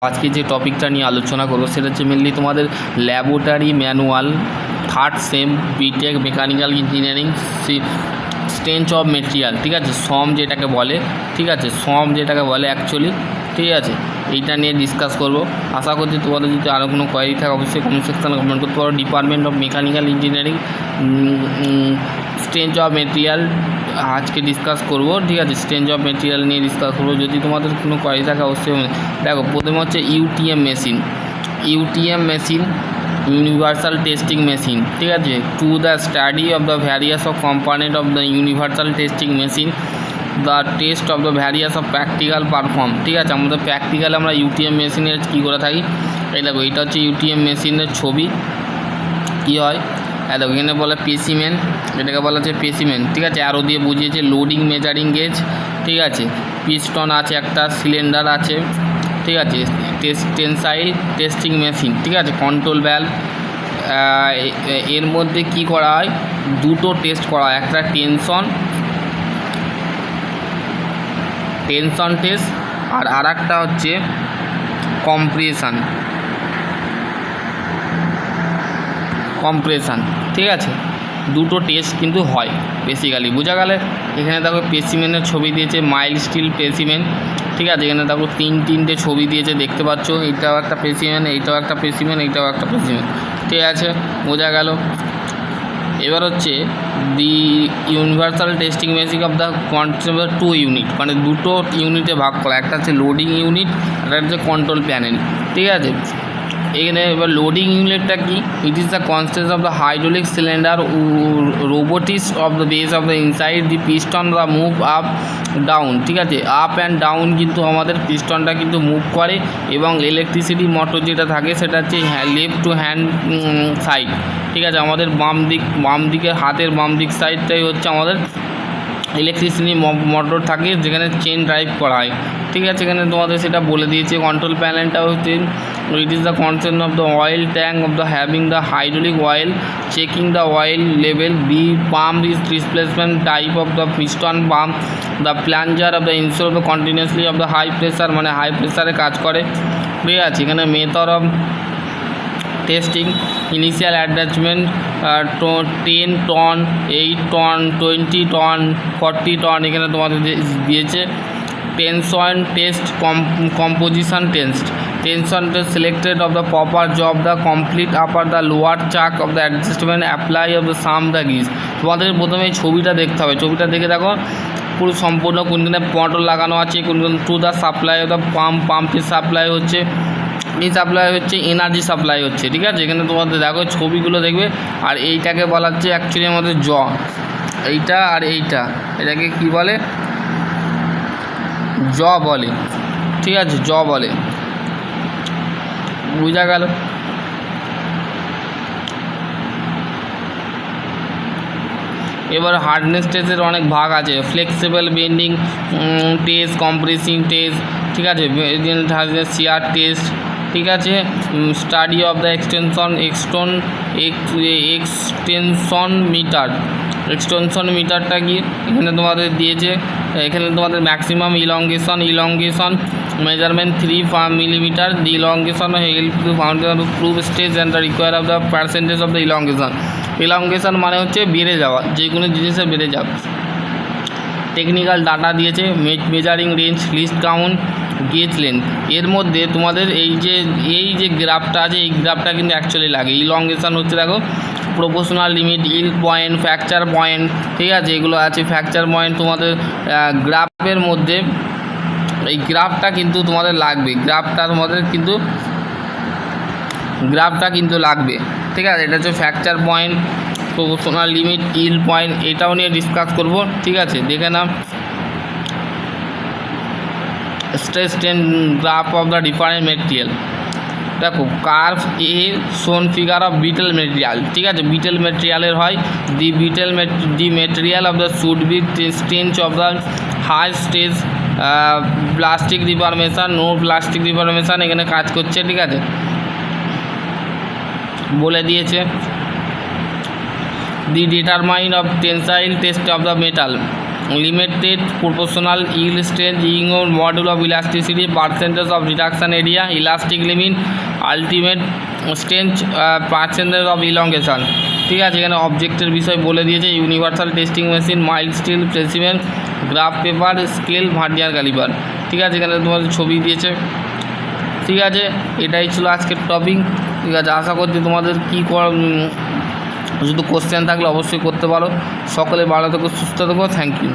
আজকে যে টপিকটা নিয়ে আলোচনা করবো সেটা হচ্ছে মেনলি তোমাদের laboratory manual third sem BTech mechanical engineering strength of material, ঠিক আছে, সম যেটাকে বলে, ঠিক আছে, সম যেটাকে বলে অ্যাকচুয়ালি, ঠিক আছে, এইটা নিয়ে ডিসকাস করবো। আশা করছি তোমাদের যদি আরও কোনো কোয়ারি থাকে অবশ্যই কমেন্ট সেকশানে কমেন্ট করতে পারো। Department of mechanical engineering strength of material আজকে ডিসকাস করবো, ঠিক আছে, স্ট্রেংথ অফ মেটেরিয়াল নিয়ে ডিসকাস করবো। যদি তোমাদের কোনো কোয়ারি থাকে অবশ্যই দেখো। প্রথমে হচ্ছে UTM machine universal testing machine, ঠিক আছে, to the study of the various of component of the universal testing machine the test of the various of practical perform, ঠিক আছে। আমাদের প্র্যাকটিক্যালে আমরা ইউটিএম মেশিনের কী করে থাকি, এই দেখো, এটা হচ্ছে ইউটিএম মেশিনের ছবি। কী হয় দেখো, এখানে বলে পেসিমেন, এটাকে বলা হচ্ছে পেসিমেন, ঠিক আছে, আরও দিয়ে বুঝিয়েছে লোডিং মেজারিং গেজ, ঠিক আছে, পিস্টন আছে, একটা সিলিন্ডার আছে, ঠিক আছে, টেনসাইল টেস্টিং মেশিন, ঠিক আছে, কন্ট্রোল ভ্যালভ। এর মধ্যে কি করা হয়, দুটো টেস্ট করা হয়, একটা টেনশন টেস্ট আর একটা হচ্ছে কম্প্রেশন, ঠিক আছে, দুটো টেস্ট কিন্তু হয় বেসিক্যালি, বোঝা গেলে। এখানে দেখো পেসিমেনের ছবি দিয়েছে, মাইল্ড স্টিল পেসিমেন, ঠিক আছে, এখানে দেখো তিনটে ছবি দিয়েছে, দেখতে পাচ্ছ, এইটাও একটা পেসিমেন, এইটাও একটা পেসিমেন, এইটাও একটা পেসিমেন, ঠিক আছে, বোঝা গেল। এবার হচ্ছে the universal testing machine of the control to unit, মানে দুটো ইউনিটে ভাগ করা, একটা হচ্ছে লোডিং ইউনিট আর একটা হচ্ছে কন্ট্রোল প্যানেল, ঠিক আছে। এখানে এবার লোডিং ইউনিটটা কি, ইট is the constant of the hydraulic cylinder robotics of the base of the inside the piston the move up down, ঠিক আছে, আপ অ্যান্ড ডাউন কিন্তু আমাদের পিস্টনটা কিন্তু মুভ করে, এবং ইলেকট্রিসিটি মোটর যেটা থাকে সেটা হচ্ছে লেফট টু হ্যান্ড সাইড, ঠিক আছে, আমাদের বাম দিকের হাতের বাম দিক সাইডটাই হচ্ছে আমাদের ইলেকট্রিসিটি মোটর থাকে, যেখানে চেন ড্রাইভ করা হয়, ঠিক আছে। এখানে তোমাদের সেটা বলে দিয়েছে। কন্ট্রোল প্যানেলটা হচ্ছে it is the consent of the oil tank of the having the hydraulic oil checking the oil level, the pump is replacement type of the piston pump, the plunger of the insole of the continuously of the high pressure, মানে high প্রেসারে কাজ করে, ঠিক আছে। এখানে method of testing initial attachment 10 ton 8 ton 20 ton 40 ton, এখানে তোমাদের দিয়েছে। Tension test composition test selected of the proper job the complete upper the lower chuck of the adjustment apply of the some the গিজ। তোমাদের প্রথমে এই ছবিটা দেখতে হবে, ছবিটা দেখে দেখো পুরো সম্পূর্ণ কোনখানে মোটর লাগানো আছে, কোন to the supply of the পাম্পের সাপ্লাই হচ্ছে, এই সাপ্লাই হচ্ছে এনার্জি সাপ্লাই হচ্ছে, ঠিক আছে। এখানে তোমাদের দেখো ছবিগুলো দেখবে, আর এইটাকে বলা হচ্ছে অ্যাকচুয়ালি আমাদের এইটা আর এটাকে কি বলে, বলে, ঠিক আছে, বলে, বোঝা গেল। এবার হার্ডনেস টেস্টের অনেক ভাগ আছে, flexible bending test, compressing test, ঠিক আছে, শিয়ার টেস্ট, ঠিক আছে, স্টাডি অফ দ্য এক্সটেনশন মিটারটা কি এখানে তোমাদের দিয়েছে। এখানে তোমাদের maximum elongation measurement 3 millimetre, the elongation help to foundation prove stage and the require of the percentage of the elongation মানে হচ্ছে বেড়ে যাওয়া, যে কোনো জিনিসের বেড়ে যাওয়া। টেকনিক্যাল ডাটা দিয়েছে, measuring range, list count, gauge length. এর মধ্যে তোমাদের এই যে গ্রাফটা আছে, এই গ্রাফটা কিন্তু অ্যাকচুয়ালি লাগে। ইলংগেশন হচ্ছে দেখো proportional limit, yield point, fracture point, ঠিক আছে, এগুলো আছে। ফ্র্যাকচার পয়েন্ট তোমাদের গ্রাফের মধ্যে, এই গ্রাফটা কিন্তু তোমাদের লাগবে, গ্রাফটা কিন্তু লাগবে, ঠিক আছে। এটা হচ্ছে fracture point, proportional limit, yield point, এটাও নিয়ে ডিসকাস করব, ঠিক আছে। দেখে নাও stress strain graph of the different material. দেখো কার্ভ এ shown figure of betel material, ঠিক আছে, বিটেল মেটেরিয়ালের হয় the material of the should be strength of the high stage plastic deformation, no plastic deformation এখানে কাজ করছে, ঠিক আছে, বলে দিয়েছে। The determine of tensile test of the metal, limited proportional yield strength Young modulus of elasticity percentage of reduction area elastic limit ultimate strength percentage of elongation. ঠিক আছে, এখানে অবজেক্টের বিষয় বলে দিয়েছে, universal testing machine, mild steel specimen, graph paper, scale, vernier calliper. ঠিক আছে, এখানে তোমাদের ছবি দিয়েছে। ঠিক আছে, এটাই ছিল আজকের টপিক। ঠিক আছে, আশা করছি তোমাদের কী শুধু কোশ্চেন থাকলে অবশ্যই করতে পারো। সকলে ভালো থেকো, সুস্থ থেকো। Thank you.